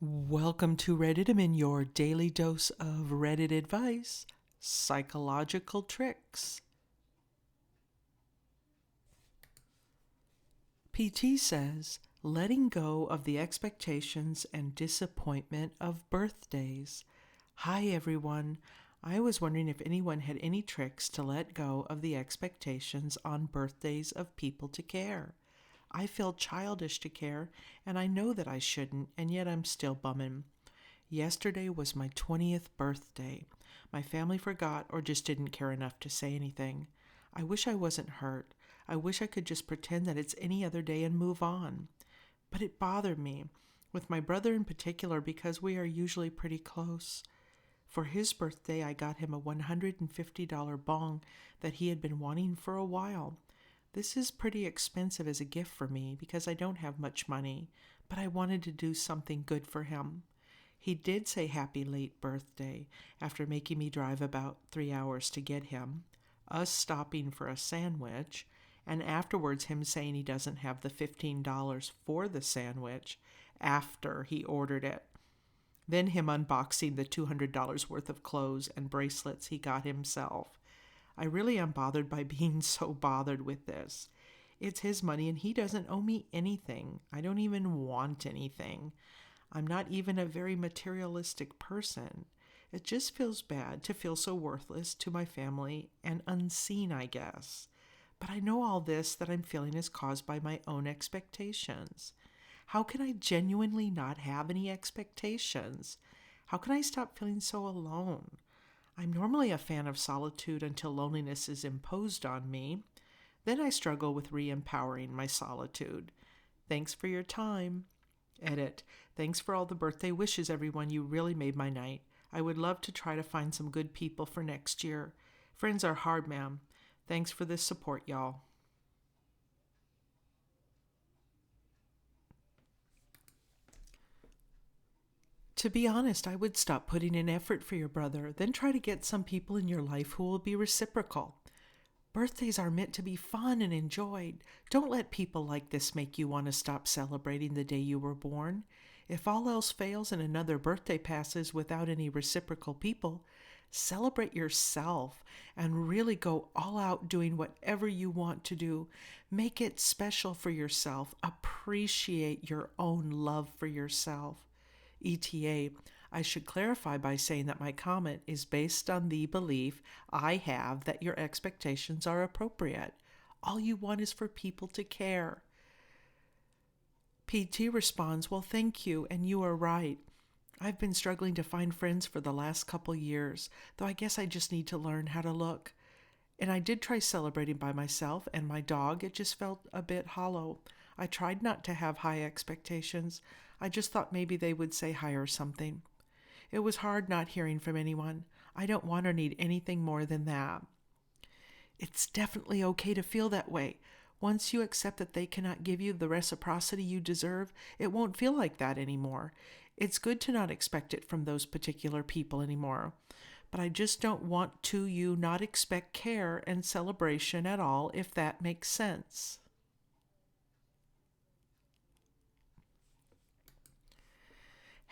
Welcome to Reddit. I'm in your daily dose of Reddit advice, psychological tricks. PT says, letting go of the expectations and disappointment of birthdays. Hi, everyone. I was wondering if anyone had any tricks to let go of the expectations on birthdays of people to care. I feel childish to care, and I know that I shouldn't, and yet I'm still bumming. Yesterday was my 20th birthday. My family forgot or just didn't care enough to say anything. I wish I wasn't hurt. I wish I could just pretend that it's any other day and move on. But it bothered me, with my brother in particular, because we are usually pretty close. For his birthday, I got him a $150 bong that he had been wanting for a while. This is pretty expensive as a gift for me because I don't have much money, but I wanted to do something good for him. He did say happy late birthday after making me drive about 3 hours to get him, us stopping for a sandwich, and afterwards him saying he doesn't have the $15 for the sandwich after he ordered it. Then him unboxing the $200 worth of clothes and bracelets he got himself. I really am bothered by being so bothered with this. It's his money and he doesn't owe me anything. I don't even want anything. I'm not even a very materialistic person. It just feels bad to feel so worthless to my family and unseen, I guess. But I know all this that I'm feeling is caused by my own expectations. How can I genuinely not have any expectations? How can I stop feeling so alone? I'm normally a fan of solitude until loneliness is imposed on me. Then I struggle with re-empowering my solitude. Thanks for your time. Edit. Thanks for all the birthday wishes, everyone. You really made my night. I would love to try to find some good people for next year. Friends are hard, ma'am. Thanks for this support, y'all. To be honest, I would stop putting in effort for your brother, then try to get some people in your life who will be reciprocal. Birthdays are meant to be fun and enjoyed. Don't let people like this make you want to stop celebrating the day you were born. If all else fails and another birthday passes without any reciprocal people, celebrate yourself and really go all out doing whatever you want to do. Make it special for yourself. Appreciate your own love for yourself. ETA, I should clarify by saying that my comment is based on the belief I have that your expectations are appropriate. All you want is for people to care. PT responds, well, thank you, and you are right. I've been struggling to find friends for the last couple years, though I guess I just need to learn how to look. And I did try celebrating by myself and my dog. It just felt a bit hollow. I tried not to have high expectations. I just thought maybe they would say hi or something. It was hard not hearing from anyone. I don't want or need anything more than that. It's definitely okay to feel that way. Once you accept that they cannot give you the reciprocity you deserve, it won't feel like that anymore. It's good to not expect it from those particular people anymore. But I just don't want to you not expect care and celebration at all, if that makes sense.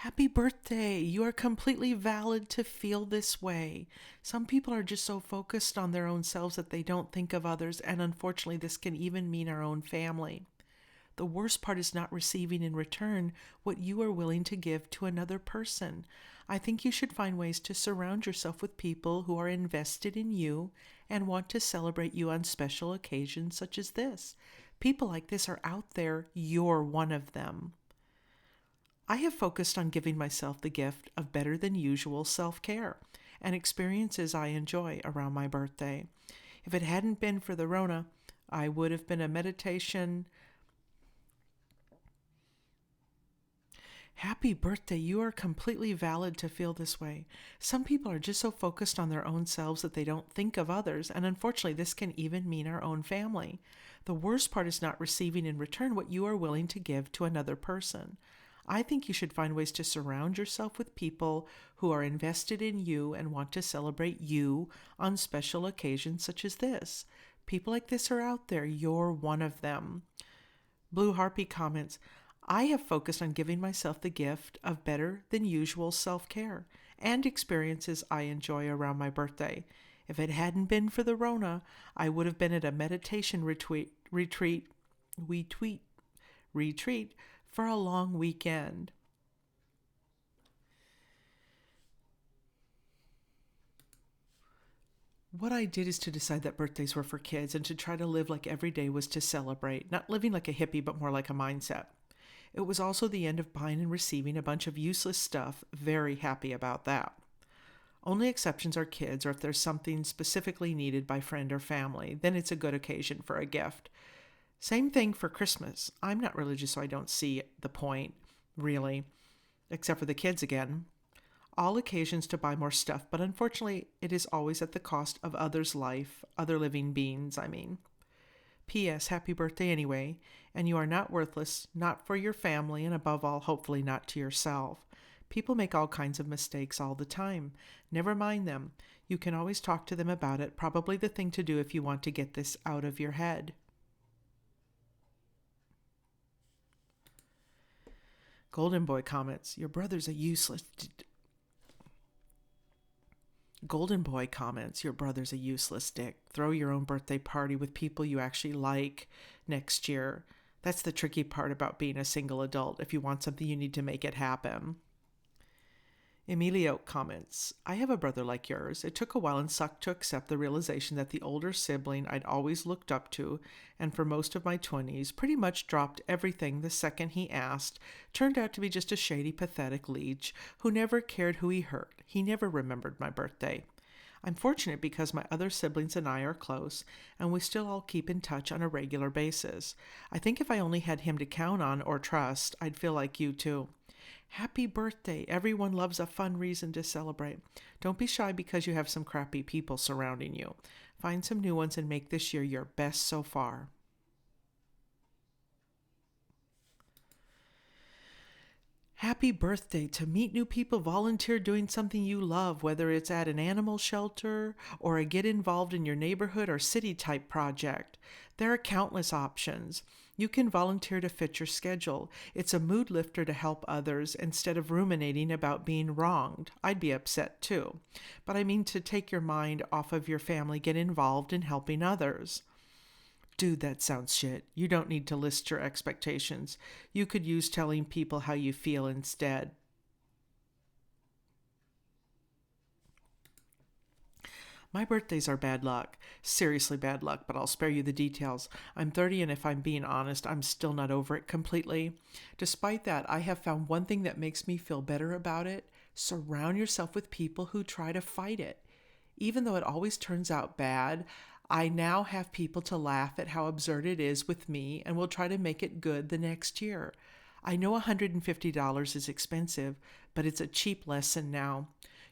Happy birthday! You are completely valid to feel this way. Some people are just so focused on their own selves that they don't think of others, and unfortunately, this can even mean our own family. The worst part is not receiving in return what you are willing to give to another person. I think you should find ways to surround yourself with people who are invested in you and want to celebrate you on special occasions such as this. People like this are out there. You're one of them. I have focused on giving myself the gift of better than usual self-care and experiences I enjoy around my birthday. If it hadn't been for the Rona, I would have been a meditation. Happy birthday. You are completely valid to feel this way. Some people are just so focused on their own selves that they don't think of others, and unfortunately, this can even mean our own family. The worst part is not receiving in return what you are willing to give to another person. I think you should find ways to surround yourself with people who are invested in you and want to celebrate you on special occasions such as this. People like this are out there. You're one of them. Blue Harpy comments, I have focused on giving myself the gift of better than usual self-care and experiences I enjoy around my birthday. If it hadn't been for the Rona, I would have been at a meditation retreat for a long weekend. What I did is to decide that birthdays were for kids and to try to live like every day was to celebrate, not living like a hippie, but more like a mindset. It was also the end of buying and receiving a bunch of useless stuff, very happy about that. Only exceptions are kids or if there's something specifically needed by friend or family, then it's a good occasion for a gift. Same thing for Christmas. I'm not religious, so I don't see the point, really, except for the kids again. All occasions to buy more stuff, but unfortunately, it is always at the cost of others' life, other living beings, I mean. P.S. Happy birthday anyway, and you are not worthless, not for your family, and above all, hopefully not to yourself. People make all kinds of mistakes all the time. Never mind them. You can always talk to them about it, probably the thing to do if you want to get this out of your head. Golden Boy comments, your brother's a useless... Golden Boy comments, your brother's a useless dick. Throw your own birthday party with people you actually like next year. That's the tricky part about being a single adult. If you want something, you need to make it happen. Emilio comments, I have a brother like yours. It took a while and sucked to accept the realization that the older sibling I'd always looked up to, and for most of my 20s, pretty much dropped everything the second he asked, turned out to be just a shady, pathetic leech who never cared who he hurt. He never remembered my birthday. I'm fortunate because my other siblings and I are close, and we still all keep in touch on a regular basis. I think if I only had him to count on or trust, I'd feel like you too. Happy birthday. Everyone loves a fun reason to celebrate. Don't be shy because you have some crappy people surrounding you. Find some new ones and make this year your best so far. Happy birthday. To meet new people, volunteer doing something you love, whether it's at an animal shelter or a get involved in your neighborhood or city type project. There are countless options. You can volunteer to fit your schedule. It's a mood lifter to help others instead of ruminating about being wronged. I'd be upset too. But I mean to take your mind off of your family, get involved in helping others. Dude, that sounds shit. You don't need to list your expectations. You could use telling people how you feel instead. My birthdays are bad luck. Seriously bad luck, but I'll spare you the details. I'm 30 and if I'm being honest, I'm still not over it completely. Despite that, I have found one thing that makes me feel better about it. Surround yourself with people who try to fight it. Even though it always turns out bad, I now have people to laugh at how absurd it is with me and will try to make it good the next year. I know $150 is expensive, but it's a cheap lesson now.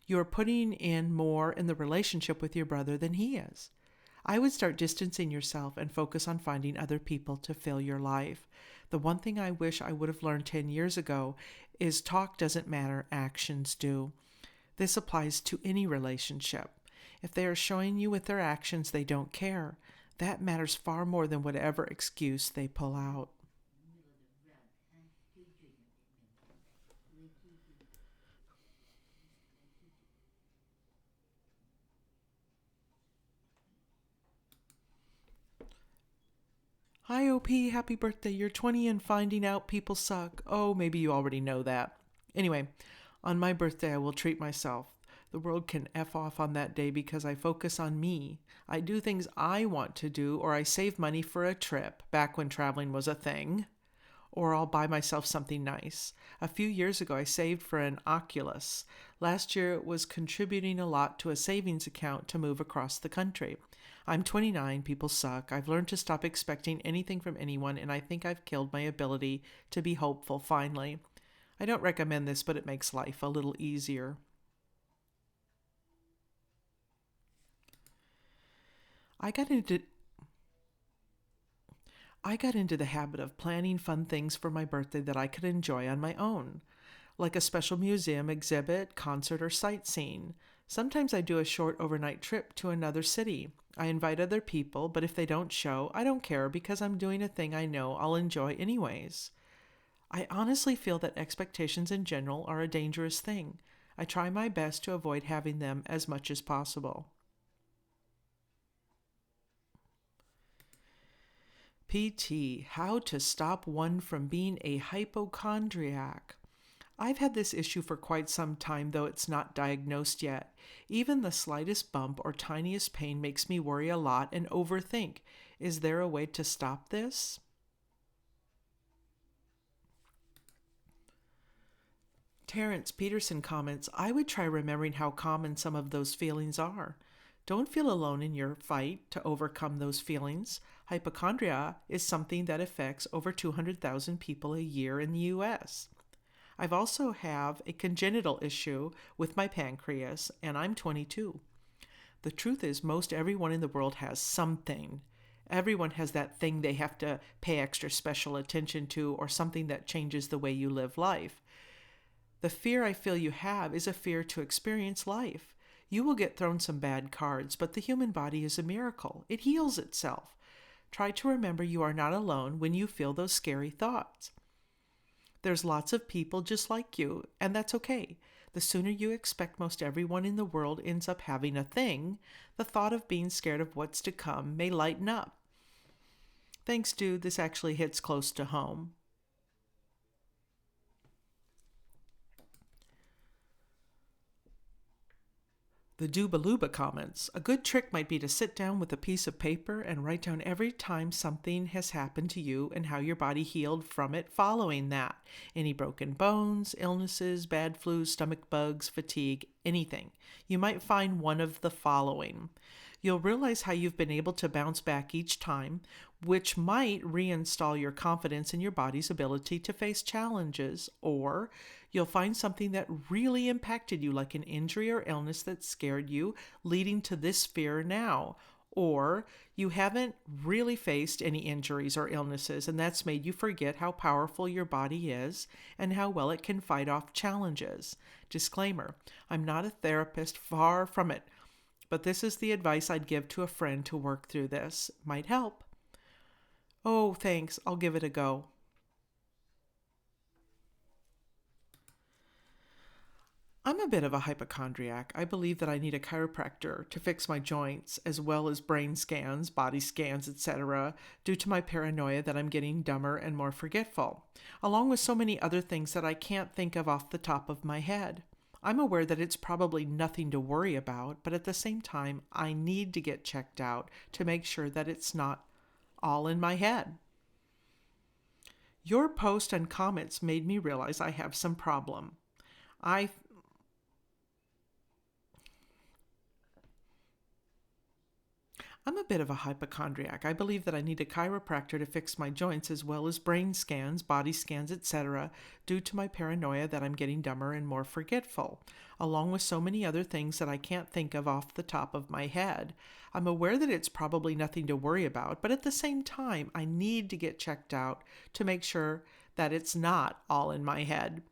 You are putting in more in the relationship with your brother than he is. I would start distancing yourself and focus on finding other people to fill your life. The one thing I wish I would have learned 10 years ago is talk doesn't matter, actions do. This applies to any relationship. If they are showing you with their actions they don't care, that matters far more than whatever excuse they pull out. Hi, OP, happy birthday. You're 20 and finding out people suck. Oh, maybe you already know that. Anyway, on my birthday, I will treat myself. The world can F off on that day because I focus on me. I do things I want to do, or I save money for a trip, back when traveling was a thing. Or I'll buy myself something nice. A few years ago, I saved for an Oculus. Last year, it was contributing a lot to a savings account to move across the country. I'm 29, people suck. I've learned to stop expecting anything from anyone, and I think I've killed my ability to be hopeful finally. I don't recommend this, but it makes life a little easier. I got into the habit of planning fun things for my birthday that I could enjoy on my own, like a special museum exhibit, concert, or sightseeing. Sometimes I do a short overnight trip to another city. I invite other people, but if they don't show, I don't care because I'm doing a thing I know I'll enjoy anyways. I honestly feel that expectations in general are a dangerous thing. I try my best to avoid having them as much as possible. PT, how to stop one from being a hypochondriac. I've had this issue for quite some time, though it's not diagnosed yet. Even the slightest bump or tiniest pain makes me worry a lot and overthink. Is there a way to stop this? Terrence Peterson comments, I would try remembering how common some of those feelings are. Don't feel alone in your fight to overcome those feelings. Hypochondria is something that affects over 200,000 people a year in the US. I've also have a congenital issue with my pancreas, and I'm 22. The truth is, most everyone in the world has something. Everyone has that thing they have to pay extra special attention to, or something that changes the way you live life. The fear I feel you have is a fear to experience life. You will get thrown some bad cards, but the human body is a miracle. It heals itself. Try to remember you are not alone when you feel those scary thoughts. There's lots of people just like you, and that's okay. The sooner you expect most everyone in the world ends up having a thing, the thought of being scared of what's to come may lighten up. Thanks, dude. This actually hits close to home. The Doobaluba comments, a good trick might be to sit down with a piece of paper and write down every time something has happened to you and how your body healed from it following that. Any broken bones, illnesses, bad flus, stomach bugs, fatigue, anything. You might find one of the following. You'll realize how you've been able to bounce back each time, which might reinstall your confidence in your body's ability to face challenges, or you'll find something that really impacted you, like an injury or illness that scared you, leading to this fear now. Or you haven't really faced any injuries or illnesses, and that's made you forget how powerful your body is and how well it can fight off challenges. Disclaimer, I'm not a therapist, far from it, but this is the advice I'd give to a friend to work through this. Might help. Oh, thanks. I'll give it a go. I'm a bit of a hypochondriac. I believe that I need a chiropractor to fix my joints, as well as brain scans, body scans, etc., due to my paranoia that I'm getting dumber and more forgetful, along with so many other things that I can't think of off the top of my head. I'm aware that it's probably nothing to worry about, but at the same time, I need to get checked out to make sure that it's not all in my head. Your post and comments made me realize I have some problem. I'm a bit of a hypochondriac. I believe that I need a chiropractor to fix my joints, as well as brain scans, body scans, etc., due to my paranoia that I'm getting dumber and more forgetful, along with so many other things that I can't think of off the top of my head. I'm aware that it's probably nothing to worry about, but at the same time, I need to get checked out to make sure that it's not all in my head.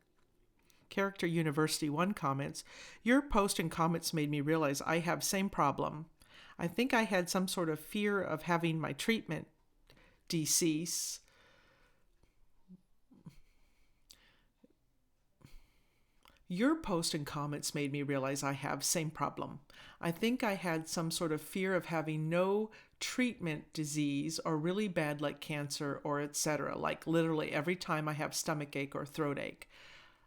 Character University 1 comments, your post and comments made me realize I have same problem. I think I had some sort of fear of having my treatment decease. Your post and comments made me realize I have same problem. I think I had some sort of fear of having no treatment disease or really bad like cancer or etc. Like literally every time I have stomach ache or throat ache.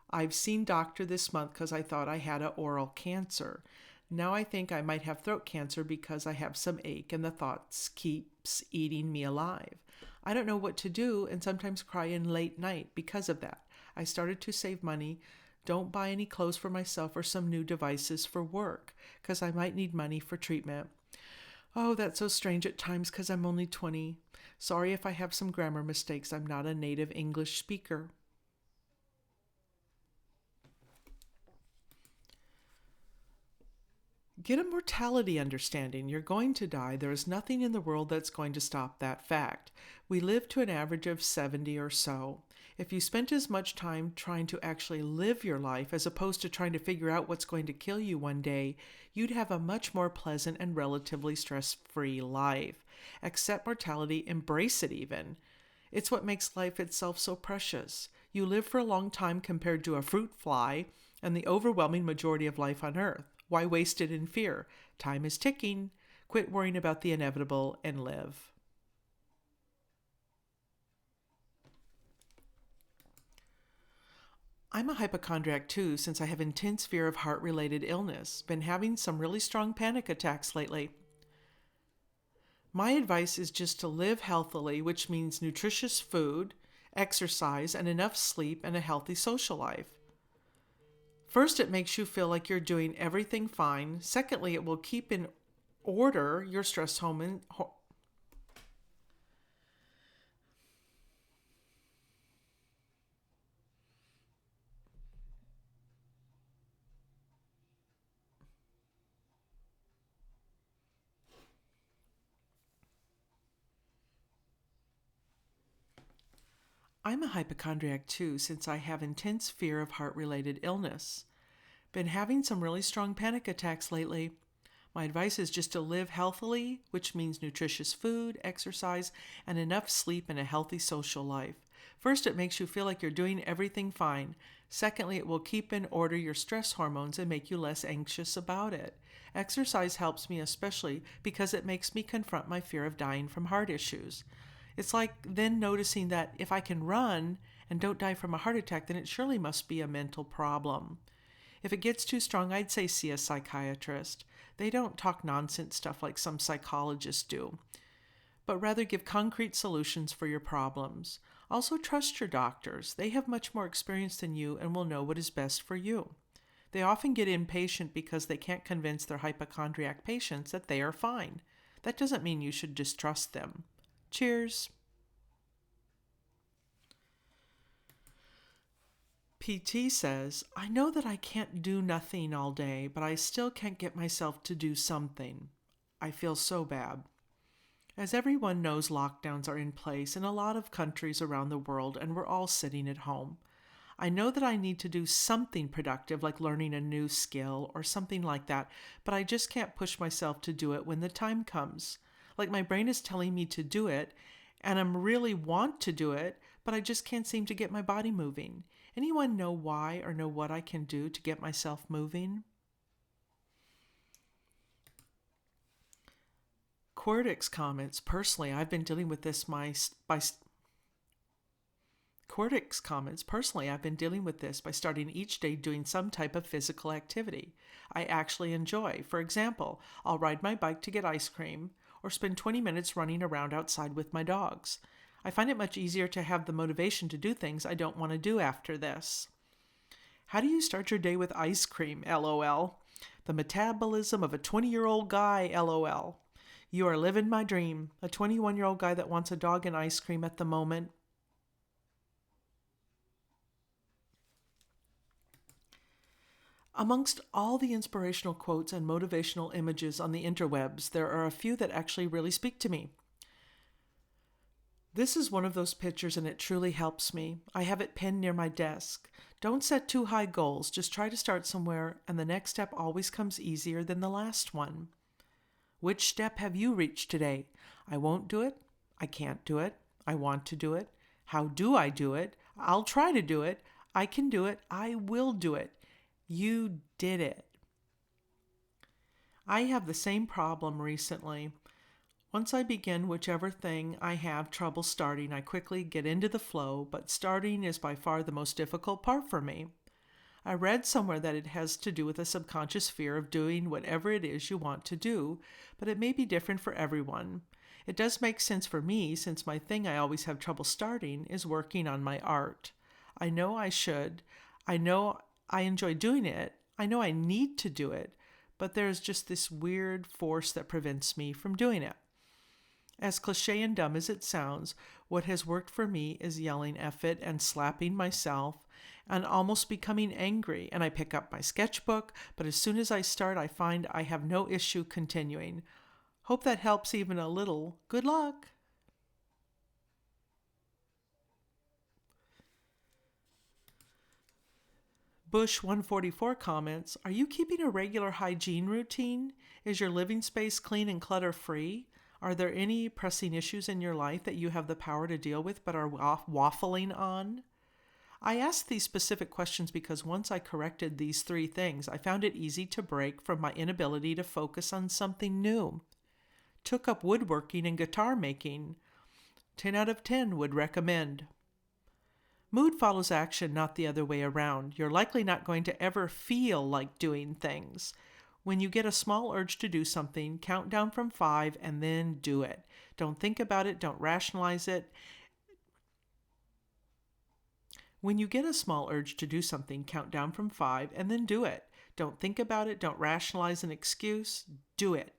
I've seen doctor this month because I thought I had an oral cancer. Now I think I might have throat cancer because I have some ache and the thoughts keeps eating me alive. I don't know what to do and sometimes cry in late night because of that. I started to save money, don't buy any clothes for myself or some new devices for work because I might need money for treatment. Oh, that's so strange at times because I'm only 20. Sorry if I have some grammar mistakes. I'm not a native English speaker. Get a mortality understanding. You're going to die. There is nothing in the world that's going to stop that fact. We live to an average of 70 or so. If you spent as much time trying to actually live your life as opposed to trying to figure out what's going to kill you one day, you'd have a much more pleasant and relatively stress-free life. Accept mortality, embrace it even. It's what makes life itself so precious. You live for a long time compared to a fruit fly and the overwhelming majority of life on Earth. Why waste it in fear? Time is ticking. Quit worrying about the inevitable and live. I'm a hypochondriac too, since I have intense fear of heart-related illness. Been having some really strong panic attacks lately. My advice is just to live healthily, which means nutritious food, exercise, and enough sleep and a healthy social life. First, it makes you feel like you're doing everything fine. Secondly, it will keep in order your stress hormone. I'm a hypochondriac too, since I have intense fear of heart-related illness. Been having some really strong panic attacks lately. My advice is just to live healthily, which means nutritious food, exercise, and enough sleep and a healthy social life. First, it makes you feel like you're doing everything fine. Secondly, it will keep in order your stress hormones and make you less anxious about it. Exercise helps me especially because it makes me confront my fear of dying from heart issues. It's like then noticing that if I can run and don't die from a heart attack, then it surely must be a mental problem. If it gets too strong, I'd say see a psychiatrist. They don't talk nonsense stuff like some psychologists do, but rather give concrete solutions for your problems. Also, trust your doctors. They have much more experience than you and will know what is best for you. They often get impatient because they can't convince their hypochondriac patients that they are fine. That doesn't mean you should distrust them. Cheers. PT says, I know that I can't do nothing all day, but I still can't get myself to do something. I feel so bad. As everyone knows, lockdowns are in place in a lot of countries around the world, and we're all sitting at home. I know that I need to do something productive, like learning a new skill or something like that, but I just can't push myself to do it when the time comes. Like my brain is telling me to do it, and I really want to do it, but I just can't seem to get my body moving. Anyone know why or know what I can do to get myself moving? Cortex comments, personally, I've been dealing with this by starting each day doing some type of physical activity I actually enjoy. For example, I'll ride my bike to get ice cream or spend 20 minutes running around outside with my dogs. I find it much easier to have the motivation to do things I don't want to do after this. How do you start your day with ice cream? LOL. The metabolism of a 20-year-old guy, LOL. You are living my dream. A 21-year-old guy that wants a dog and ice cream at the moment. Amongst all the inspirational quotes and motivational images on the interwebs, there are a few that actually really speak to me. This is one of those pictures and it truly helps me. I have it pinned near my desk. Don't set too high goals. Just try to start somewhere, and the next step always comes easier than the last one. Which step have you reached today? I won't do it. I can't do it. I want to do it. How do I do it? I'll try to do it. I can do it. I will do it. You did it. I have the same problem recently. Once I begin whichever thing I have trouble starting, I quickly get into the flow, but starting is by far the most difficult part for me. I read somewhere that it has to do with a subconscious fear of doing whatever it is you want to do, but it may be different for everyone. It does make sense for me, since my thing I always have trouble starting is working on my art. I know I should. I know I enjoy doing it. I know I need to do it, but there's just this weird force that prevents me from doing it. As cliche and dumb as it sounds, what has worked for me is yelling F it and slapping myself and almost becoming angry, and I pick up my sketchbook, but as soon as I start, I find I have no issue continuing. Hope that helps even a little. Good luck! Bush 144 comments, are you keeping a regular hygiene routine? Is your living space clean and clutter-free? Are there any pressing issues in your life that you have the power to deal with but are waffling on? I asked these specific questions because once I corrected these 3 things, I found it easy to break from my inability to focus on something new. Took up woodworking and guitar making. 10 out of 10 would recommend. Mood follows action, not the other way around. You're likely not going to ever feel like doing things. When you get a small urge to do something, count down from 5 and then do it. Don't think about it, don't rationalize it. When you get a small urge to do something, count down from 5 and then do it. Don't think about it, don't rationalize an excuse, do it.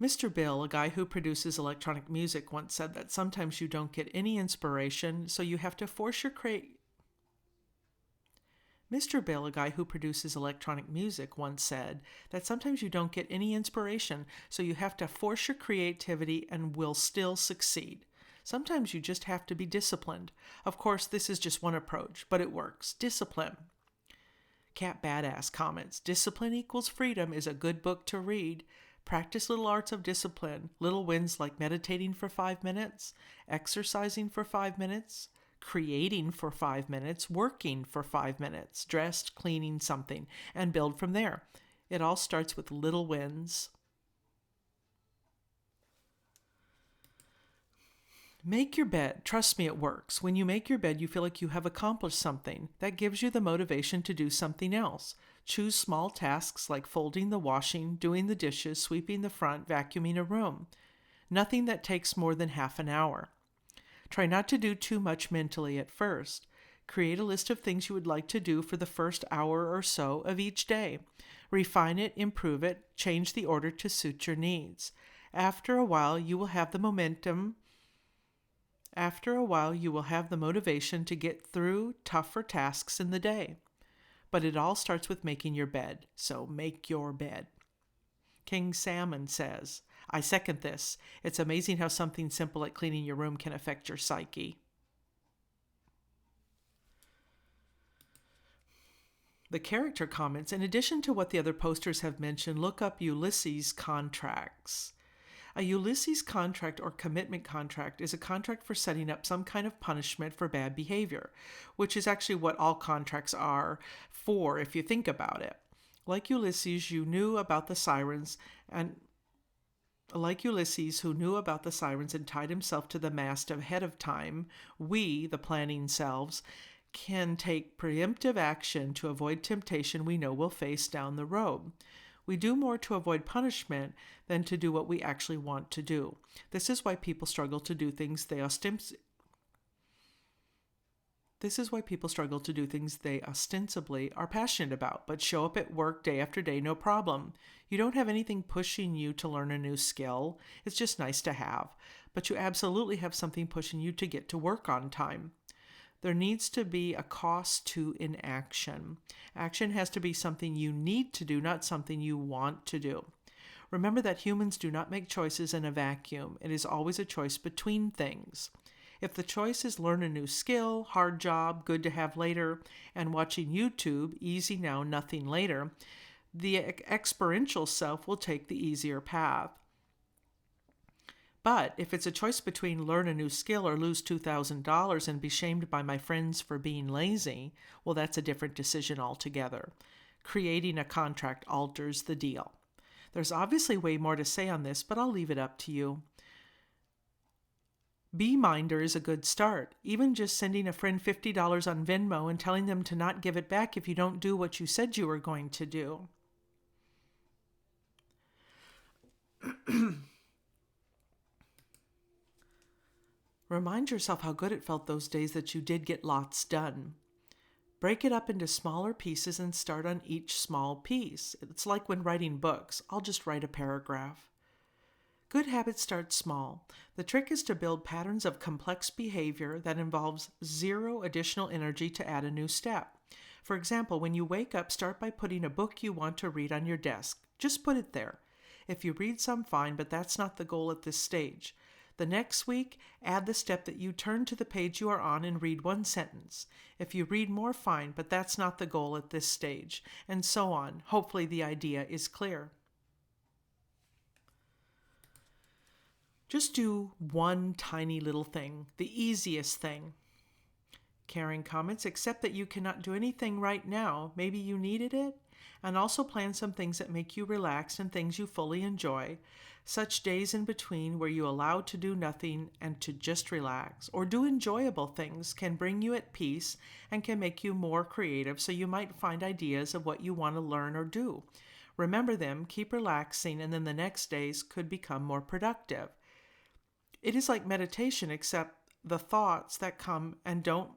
Mr. Bill, a guy who produces electronic music, once said that sometimes you don't get any inspiration, so you have to force your Mr. Bill, a guy who produces electronic music, once said that sometimes you don't get any inspiration, so you have to force your creativity and will still succeed. Sometimes you just have to be disciplined. Of course, this is just one approach, but it works. Discipline. Cat Badass comments, Discipline Equals Freedom is a good book to read. Practice little arts of discipline, little wins like meditating for 5 minutes, exercising for 5 minutes, creating for 5 minutes, working for 5 minutes, dressed, cleaning something, and build from there. It all starts with little wins. Make your bed. Trust me, it works. When you make your bed, you feel like you have accomplished something. That gives you the motivation to do something else. Choose small tasks like folding the washing, doing the dishes, sweeping the front, vacuuming a room. Nothing that takes more than half an hour. Try not to do too much mentally at first. Create a list of things you would like to do for the first hour or so of each day. Refine it, improve it, change the order to suit your needs. After a while, you will have the motivation to get through tougher tasks in the day. But it all starts with making your bed, so make your bed. King Salmon says, I second this. It's amazing how something simple like cleaning your room can affect your psyche. The character comments, in addition to what the other posters have mentioned, look up Ulysses contracts. A Ulysses contract or commitment contract is a contract for setting up some kind of punishment for bad behavior, which is actually what all contracts are for if you think about it. Like Ulysses, who knew about the sirens and tied himself to the mast ahead of time, we, the planning selves, can take preemptive action to avoid temptation we know we'll face down the road. We do more to avoid punishment than to do what we actually want to do. This is why people struggle to do things they ostensibly are passionate about, but show up at work day after day no problem. You don't have anything pushing you to learn a new skill. It's just nice to have. But you absolutely have something pushing you to get to work on time. There needs to be a cost to inaction. Action has to be something you need to do, not something you want to do. Remember that humans do not make choices in a vacuum. It is always a choice between things. If the choice is learn a new skill, hard job, good to have later, and watching YouTube, easy now, nothing later, the experiential self will take the easier path. But if it's a choice between learn a new skill or lose $2,000 and be shamed by my friends for being lazy, well, that's a different decision altogether. Creating a contract alters the deal. There's obviously way more to say on this, but I'll leave it up to you. Beeminder is a good start. Even just sending a friend $50 on Venmo and telling them to not give it back if you don't do what you said you were going to do. Remind yourself how good it felt those days that you did get lots done. Break it up into smaller pieces and start on each small piece. It's like when writing books. I'll just write a paragraph. Good habits start small. The trick is to build patterns of complex behavior that involves zero additional energy to add a new step. For example, when you wake up, start by putting a book you want to read on your desk. Just put it there. If you read some, fine, but that's not the goal at this stage. The next week, add the step that you turn to the page you are on and read one sentence. If you read more, fine, but that's not the goal at this stage. And so on. Hopefully the idea is clear. Just do one tiny little thing, the easiest thing. Caring comments, accept that you cannot do anything right now. Maybe you needed it. And also plan some things that make you relaxed and things you fully enjoy. Such days in between where you allow to do nothing and to just relax or do enjoyable things can bring you at peace and can make you more creative, so you might find ideas of what you want to learn or do. Remember them, keep relaxing, and then the next days could become more productive. It is like meditation, except the thoughts that come and don't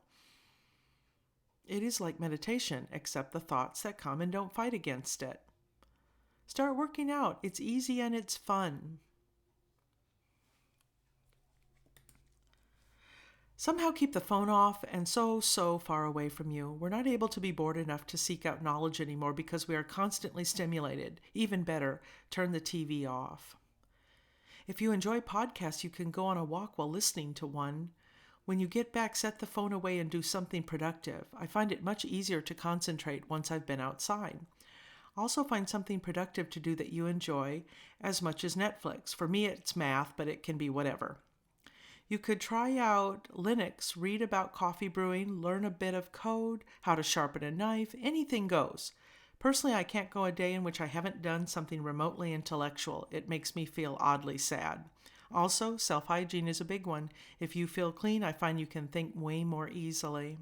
fight against it. Start working out. It's easy and it's fun. Somehow keep the phone off and so far away from you. We're not able to be bored enough to seek out knowledge anymore because we are constantly stimulated. Even better, turn the TV off. If you enjoy podcasts, you can go on a walk while listening to one. When you get back, set the phone away and do something productive. I find it much easier to concentrate once I've been outside. Also find something productive to do that you enjoy as much as Netflix. For me, it's math, but it can be whatever. You could try out Linux, read about coffee brewing, learn a bit of code, how to sharpen a knife, anything goes. Personally, I can't go a day in which I haven't done something remotely intellectual. It makes me feel oddly sad. Also, self-hygiene is a big one. If you feel clean, I find you can think way more easily.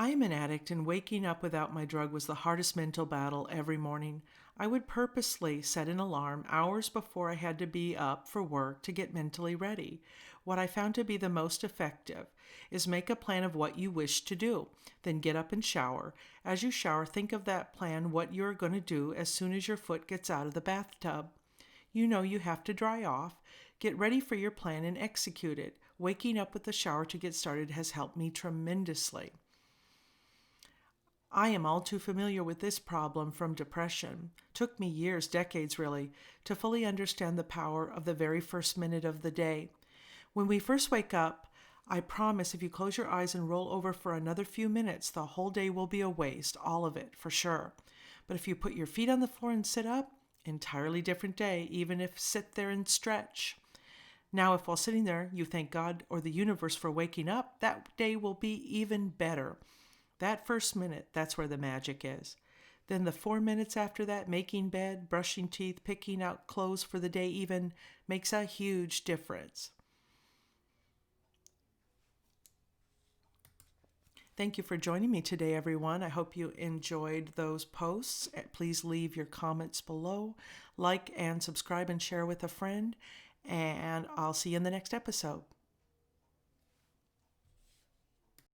I am an addict, and waking up without my drug was the hardest mental battle every morning. I would purposely set an alarm hours before I had to be up for work to get mentally ready. What I found to be the most effective is make a plan of what you wish to do. Then get up and shower. As you shower, think of that plan, what you're going to do as soon as your foot gets out of the bathtub. You know you have to dry off. Get ready for your plan and execute it. Waking up with the shower to get started has helped me tremendously. I am all too familiar with this problem from depression. Took me years, decades really, to fully understand the power of the very first minute of the day. When we first wake up, I promise if you close your eyes and roll over for another few minutes, the whole day will be a waste, all of it, for sure. But if you put your feet on the floor and sit up, entirely different day, even if sit there and stretch. Now, if while sitting there, you thank God or the universe for waking up, that day will be even better. That first minute, that's where the magic is. Then the 4 minutes after that, making bed, brushing teeth, picking out clothes for the day even, makes a huge difference. Thank you for joining me today, everyone. I hope you enjoyed those posts. Please leave your comments below. Like and subscribe and share with a friend. And I'll see you in the next episode.